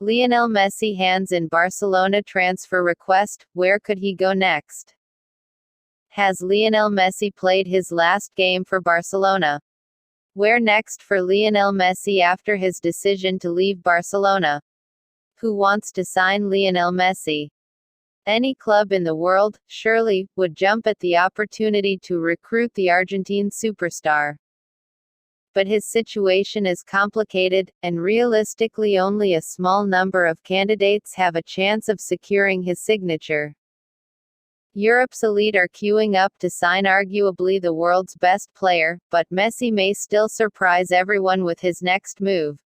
Lionel Messi hands in Barcelona transfer request, where could he go next? Has Lionel Messi played his last game for Barcelona? Where next for Lionel Messi after his decision to leave Barcelona? Who wants to sign Lionel Messi? Any club in the world, surely, would jump at the opportunity to recruit the Argentine superstar. But his situation is complicated, and realistically only a small number of candidates have a chance of securing his signature. Europe's elite are queuing up to sign arguably the world's best player, but Messi may still surprise everyone with his next move.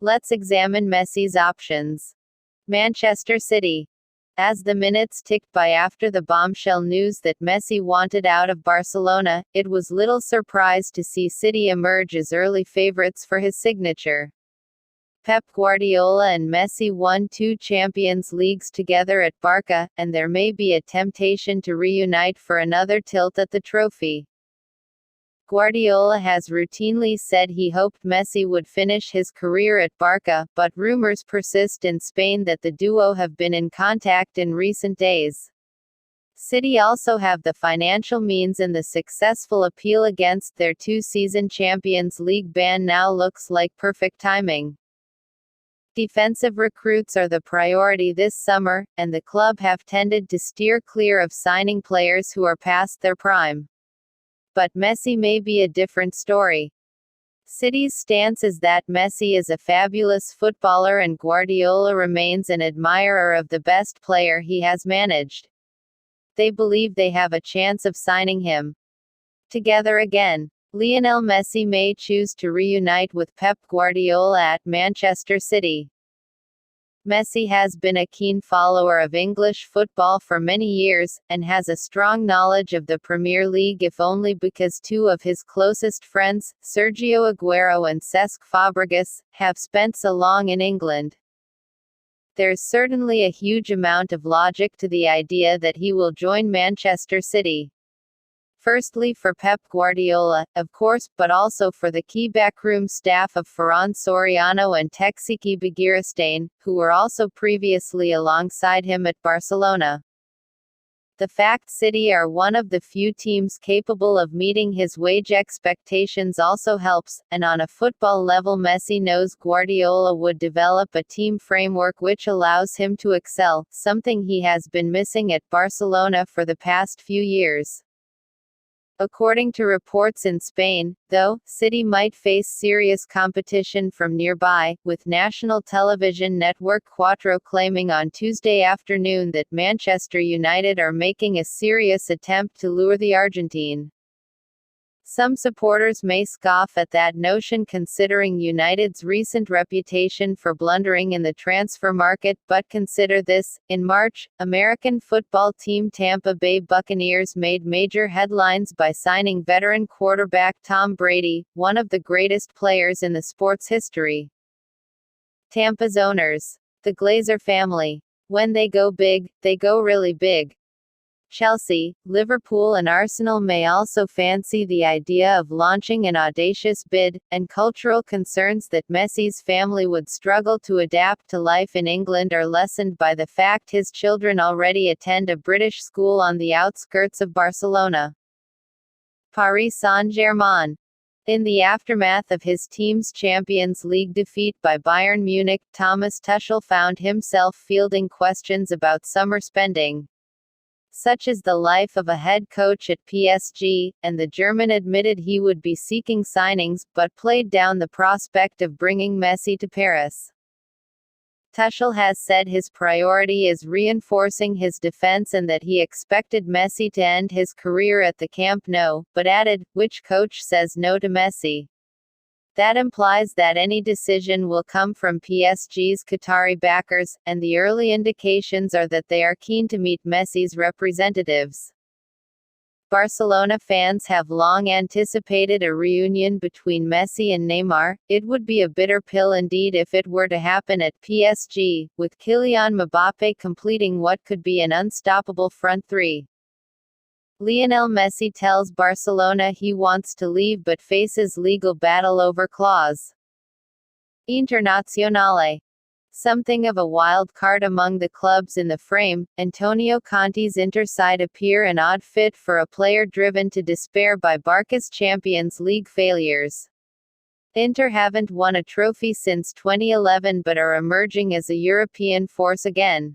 Let's examine Messi's options. Manchester City. As the minutes ticked by after the bombshell news that Messi wanted out of Barcelona, it was little surprise to see City emerge as early favorites for his signature. Pep Guardiola and Messi won 2 Champions Leagues together at Barca, and there may be a temptation to reunite for another tilt at the trophy. Guardiola has routinely said he hoped Messi would finish his career at Barca, but rumors persist in Spain that the duo have been in contact in recent days. City also have the financial means, and the successful appeal against their 2-season Champions League ban now looks like perfect timing. Defensive recruits are the priority this summer, and the club have tended to steer clear of signing players who are past their prime. But Messi may be a different story. City's stance is that Messi is a fabulous footballer and Guardiola remains an admirer of the best player he has managed. They believe they have a chance of signing him together again. Lionel Messi may choose to reunite with Pep Guardiola at Manchester City. Messi has been a keen follower of English football for many years, and has a strong knowledge of the Premier League, if only because 2 of his closest friends, Sergio Aguero and Cesc Fabregas, have spent so long in England. There's certainly a huge amount of logic to the idea that he will join Manchester City. Firstly for Pep Guardiola, of course, but also for the key backroom staff of Ferran Soriano and Txiki Begiristain, who were also previously alongside him at Barcelona. The fact City are one of the few teams capable of meeting his wage expectations also helps, and on a football level Messi knows Guardiola would develop a team framework which allows him to excel, something he has been missing at Barcelona for the past few years. According to reports in Spain, though, City might face serious competition from nearby, with national television network Cuatro claiming on Tuesday afternoon that Manchester United are making a serious attempt to lure the Argentine. Some supporters may scoff at that notion considering United's recent reputation for blundering in the transfer market, but consider this: in March, American football team Tampa Bay Buccaneers made major headlines by signing veteran quarterback Tom Brady, one of the greatest players in the sport's history. Tampa's owners, the Glazer family. When they go big, they go really big. Chelsea, Liverpool and Arsenal may also fancy the idea of launching an audacious bid, and cultural concerns that Messi's family would struggle to adapt to life in England are lessened by the fact his children already attend a British school on the outskirts of Barcelona. Paris Saint-Germain. In the aftermath of his team's Champions League defeat by Bayern Munich, Thomas Tuchel found himself fielding questions about summer spending. Such is the life of a head coach at PSG, and the German admitted he would be seeking signings, but played down the prospect of bringing Messi to Paris. Tuchel has said his priority is reinforcing his defense and that he expected Messi to end his career at the Camp Nou, but added, which coach says no to Messi? That implies that any decision will come from PSG's Qatari backers, and the early indications are that they are keen to meet Messi's representatives. Barcelona fans have long anticipated a reunion between Messi and Neymar. It would be a bitter pill indeed if it were to happen at PSG, with Kylian Mbappé completing what could be an unstoppable front three. Lionel Messi tells Barcelona he wants to leave but faces legal battle over clause. Internazionale. Something of a wild card among the clubs in the frame, Antonio Conte's Inter side appear an odd fit for a player driven to despair by Barca's Champions League failures. Inter haven't won a trophy since 2011 but are emerging as a European force again.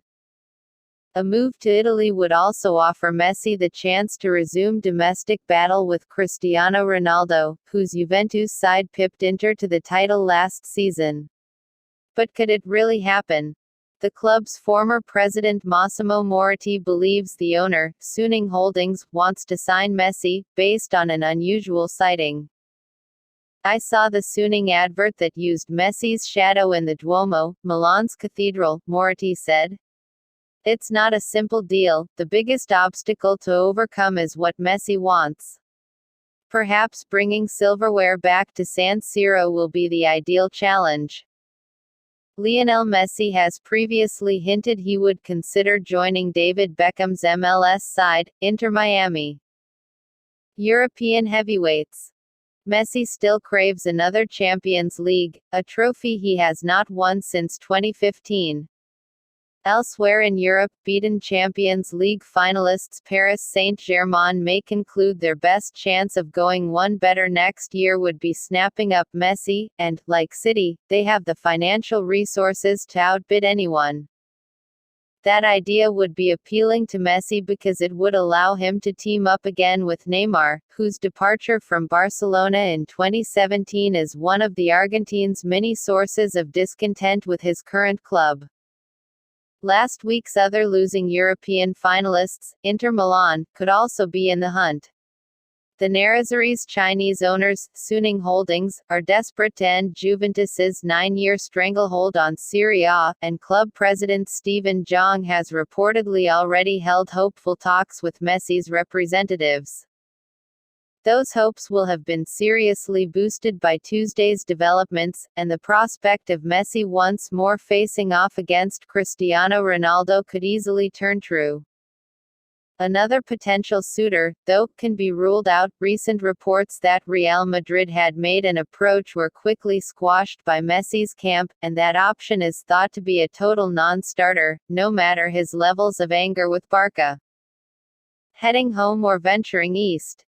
A move to Italy would also offer Messi the chance to resume domestic battle with Cristiano Ronaldo, whose Juventus side pipped Inter to the title last season. But could it really happen? The club's former president Massimo Moratti believes the owner, Suning Holdings, wants to sign Messi, based on an unusual sighting. "I saw the Suning advert that used Messi's shadow in the Duomo, Milan's cathedral," Moratti said. "It's not a simple deal, the biggest obstacle to overcome is what Messi wants. Perhaps bringing silverware back to San Siro will be the ideal challenge." Lionel Messi has previously hinted he would consider joining David Beckham's MLS side, Inter Miami. European heavyweights. Messi still craves another Champions League, a trophy he has not won since 2015. Elsewhere in Europe, beaten Champions League finalists Paris Saint-Germain may conclude their best chance of going one better next year would be snapping up Messi, and, like City, they have the financial resources to outbid anyone. That idea would be appealing to Messi because it would allow him to team up again with Neymar, whose departure from Barcelona in 2017 is one of the Argentine's many sources of discontent with his current club. Last week's other losing European finalists, Inter Milan, could also be in the hunt. The Nerazzurri's Chinese owners, Suning Holdings, are desperate to end Juventus's 9-year stranglehold on Serie A, and club president Steven Jong has reportedly already held hopeful talks with Messi's representatives. Those hopes will have been seriously boosted by Tuesday's developments, and the prospect of Messi once more facing off against Cristiano Ronaldo could easily turn true. Another potential suitor, though, can be ruled out. Recent reports that Real Madrid had made an approach were quickly squashed by Messi's camp, and that option is thought to be a total non-starter, no matter his levels of anger with Barca. Heading home or venturing east.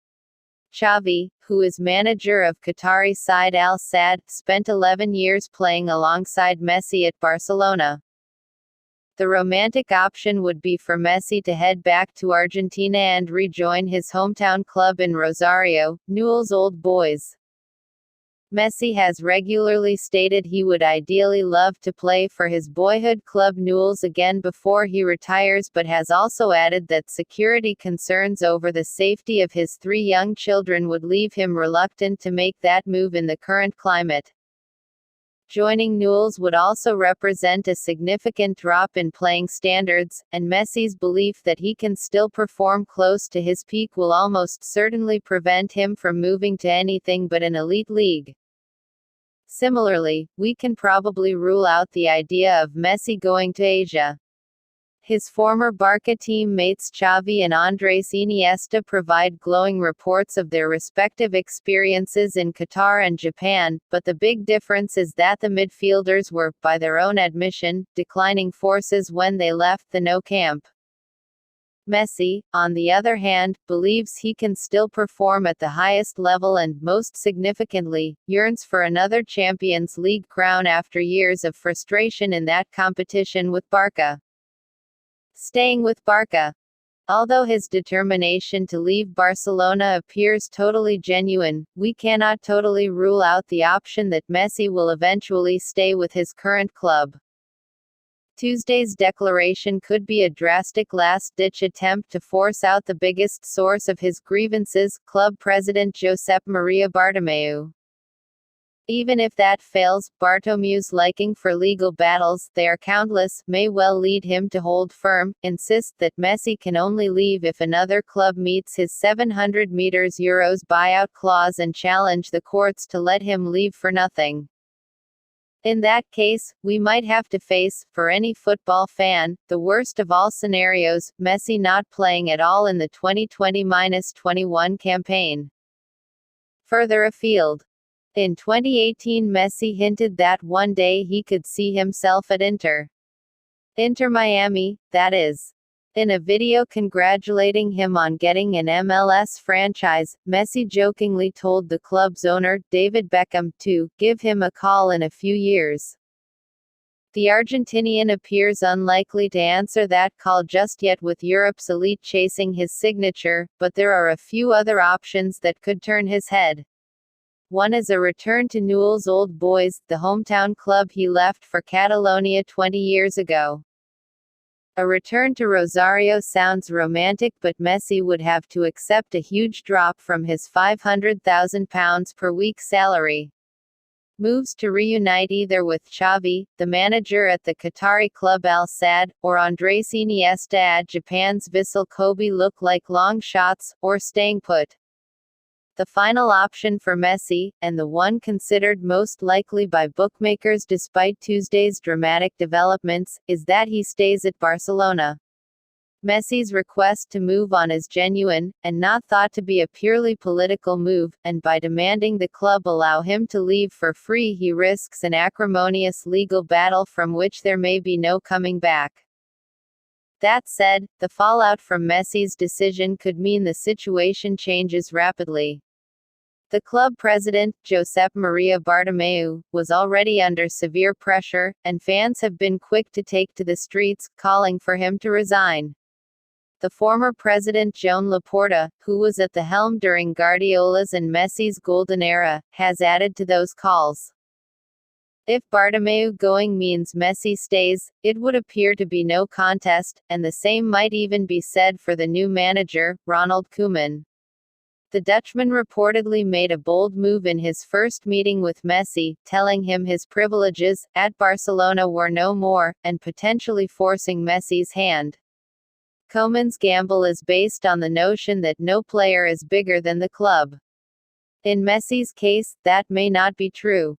Xavi, who is manager of Qatari side Al Sadd, spent 11 years playing alongside Messi at Barcelona. The romantic option would be for Messi to head back to Argentina and rejoin his hometown club in Rosario, Newell's Old Boys. Messi has regularly stated he would ideally love to play for his boyhood club Newell's again before he retires, but has also added that security concerns over the safety of his 3 young children would leave him reluctant to make that move in the current climate. Joining Newell's would also represent a significant drop in playing standards, and Messi's belief that he can still perform close to his peak will almost certainly prevent him from moving to anything but an elite league. Similarly, we can probably rule out the idea of Messi going to Asia. His former Barca teammates Xavi and Andres Iniesta provide glowing reports of their respective experiences in Qatar and Japan, but the big difference is that the midfielders were, by their own admission, declining forces when they left the Nou Camp. Messi, on the other hand, believes he can still perform at the highest level and, most significantly, yearns for another Champions League crown after years of frustration in that competition with Barca. Staying with Barca. Although his determination to leave Barcelona appears totally genuine, we cannot totally rule out the option that Messi will eventually stay with his current club. Tuesday's declaration could be a drastic last-ditch attempt to force out the biggest source of his grievances, club president Josep Maria Bartomeu. Even if that fails, Bartomeu's liking for legal battles, they are countless, may well lead him to hold firm, insist that Messi can only leave if another club meets his €700 million buyout clause and challenge the courts to let him leave for nothing. In that case, we might have to face, for any football fan, the worst of all scenarios, Messi not playing at all in the 2020-21 campaign. Further afield. In 2018, Messi hinted that one day he could see himself at Inter Miami, that is. In a video congratulating him on getting an MLS franchise, Messi jokingly told the club's owner, David Beckham, to give him a call in a few years. The Argentinian appears unlikely to answer that call just yet, with Europe's elite chasing his signature, but there are a few other options that could turn his head. One is a return to Newell's Old Boys, the hometown club he left for Catalonia 20 years ago. A return to Rosario sounds romantic, but Messi would have to accept a huge drop from his £500,000 per week salary. Moves to reunite either with Xavi, the manager at the Qatari club Al Sadd, or Andres Iniesta at Japan's Vissel Kobe look like long shots, or staying put. The final option for Messi, and the one considered most likely by bookmakers despite Tuesday's dramatic developments, is that he stays at Barcelona. Messi's request to move on is genuine, and not thought to be a purely political move, and by demanding the club allow him to leave for free he risks an acrimonious legal battle from which there may be no coming back. That said, the fallout from Messi's decision could mean the situation changes rapidly. The club president, Josep Maria Bartomeu, was already under severe pressure, and fans have been quick to take to the streets, calling for him to resign. The former president Joan Laporta, who was at the helm during Guardiola's and Messi's golden era, has added to those calls. If Bartomeu going means Messi stays, it would appear to be no contest, and the same might even be said for the new manager, Ronald Koeman. The Dutchman reportedly made a bold move in his first meeting with Messi, telling him his privileges at Barcelona were no more, and potentially forcing Messi's hand. Koeman's gamble is based on the notion that no player is bigger than the club. In Messi's case, that may not be true.